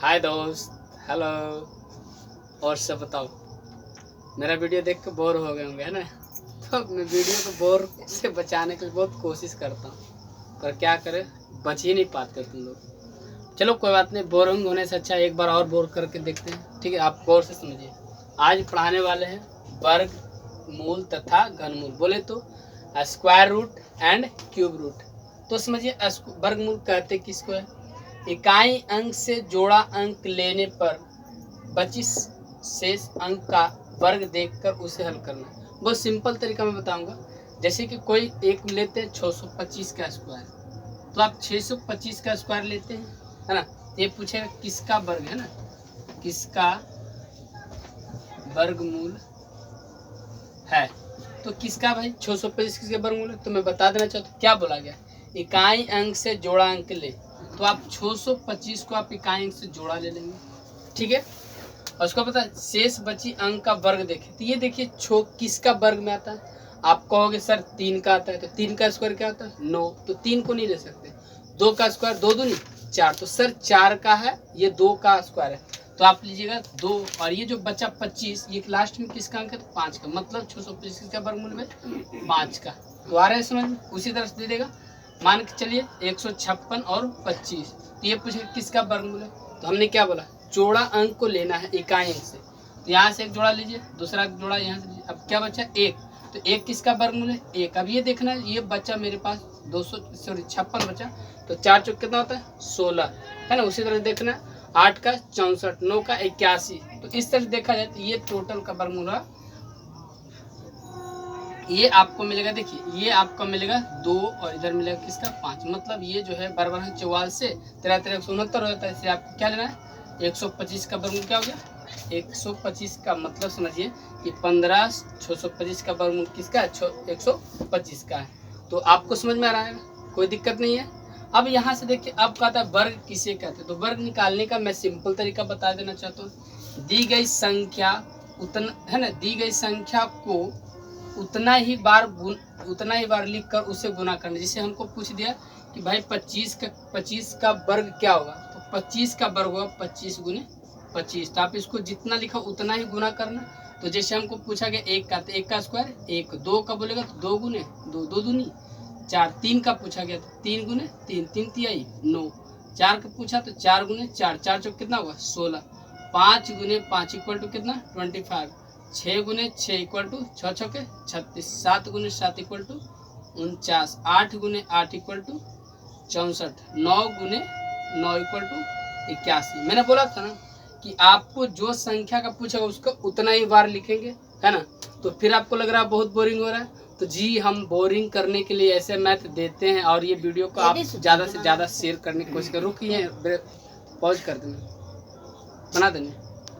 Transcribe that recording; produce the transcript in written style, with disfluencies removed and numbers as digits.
हाय दोस्त, हेलो। और सब बताओ, मेरा वीडियो देख के बोर हो गए होंगे है ना। तो मैं वीडियो को बोर से बचाने के लिए बहुत कोशिश करता हूँ, पर क्या करें, बच ही नहीं पाते तुम लोग। चलो कोई बात नहीं, बोरिंग होने से अच्छा एक बार और बोर करके देखते हैं। ठीक है, आप गौर से समझिए। आज पढ़ाने वाले हैं वर्ग मूल तथा घनमूल। बोले तो square root and cube root. तो समझिए, वर्गमूल कहते किसको है? इकाई अंक से जोड़ा अंक लेने पर 25 शेष अंक का वर्ग देखकर उसे हल करना। बहुत सिंपल तरीका मैं बताऊंगा। जैसे कि कोई एक लेते हैं 625 का स्क्वायर, तो आप 625 का स्क्वायर लेते हैं, है ना। ये पूछेगा किसका वर्ग है ना, किसका वर्गमूल है। तो किसका भाई 625 किसके वर्गमूल है? तो मैं बता देना चाहता हूँ क्या बोला गया, इकाई अंक से जोड़ा अंक ले। तो आप 625 को आप इकाई अंक से जोड़ा ले लेंगे, ठीक है। और उसको पता है शेष बची अंक का वर्ग देखे, तो ये देखिए किसका वर्ग में आता है। आप कहोगे सर 3 का आता है, तो 3 का स्क्वायर क्या होता है 9, तो 3 को नहीं ले सकते। 2 का स्क्वायर 2 दूनी 4, तो सर 4 का है, ये 2 का स्क्वायर है, तो आप लीजिएगा 2। और ये जो बचा 25, ये लास्ट में किसका अंक है? तो 5 का। मतलब 625 का वर्गमूल में 5 का। तो आ रहा है समझ में? उसी तरह से दे देगा। मान के चलिए 156 और 25, तो ये पूछेगा किसका वर्गमूल है। तो हमने क्या बोला, जोड़ा अंक को लेना है इकाई अंक से। तो यहाँ से एक जोड़ा लीजिए, दूसरा जोड़ा यहाँ से लीजिए। अब क्या बचा? 1। तो 1 किसका वर्गमूल है? 1। अब ये देखना है, ये बचा मेरे पास 256 बचा, तो 4 चौक कितना होता है? 16, है ना। उसी तरह देखना है 8 का 64, 9 का 81। तो इस तरह से देखा जाए तो ये टोटल का वर्गमूल है। ये आपको मिलेगा, देखिए ये आपको मिलेगा 2 और इधर मिलेगा किसका? 5। मतलब ये जो है बराबर है 44 से 13 13 169 हो जाता है। इसलिए आपको क्या लेना है? 125 का वर्गमूल क्या हो गया? 125 का मतलब समझिए कि 15 625 का वर्गमूल किसका है? 125 का है। तो आपको समझ में आ रहा है, कोई दिक्कत नहीं है। अब यहाँ से देखिए, अब कहता है वर्ग किसे कहते हैं। तो वर्ग निकालने का मैं सिंपल तरीका बता देना चाहता हूँ। दी गई संख्या उतना है ना, दी गई संख्या को उतना ही बार लिख कर उसे गुना करना। जैसे हमको पूछ दिया कि भाई 25 का वर्ग क्या होगा, तो 25 का वर्ग होगा 25 गुने 25। तो आप इसको जितना लिखा उतना ही गुना करना। तो जैसे हमको पूछा गया 1 का, तो 1 का स्क्वायर 1, 2 का बोलेगा तो 2 गुने 2, 2 दूनी 4, 3 का पूछा गया तो 3 गुने 3, 3 तिहाई 9, 4 का पूछा तो 4 गुने 4, 4 चौक कितना होगा? 16, 5 गुने 5 इक्वल टू कितना? 25, 6 गुने 6 इक्वल टू 6 छके 36, 7 गुने 7 इक्वल टू 49, 8 गुने 8 इक्वल टू 64, 9 गुने 9 इक्वल टू 81। मैंने बोला था ना कि आपको जो संख्या का पूछेगा उसको उतना ही बार लिखेंगे, है ना। तो फिर आपको लग रहा है बहुत बोरिंग हो रहा है, तो जी हम बोरिंग करने के लिए ऐसे मैथ देते हैं। और ये वीडियो को आप ज़्यादा से ज़्यादा शेयर करने की कोशिश करें। रुकिए, पॉज कर देंगे, बना देंगे।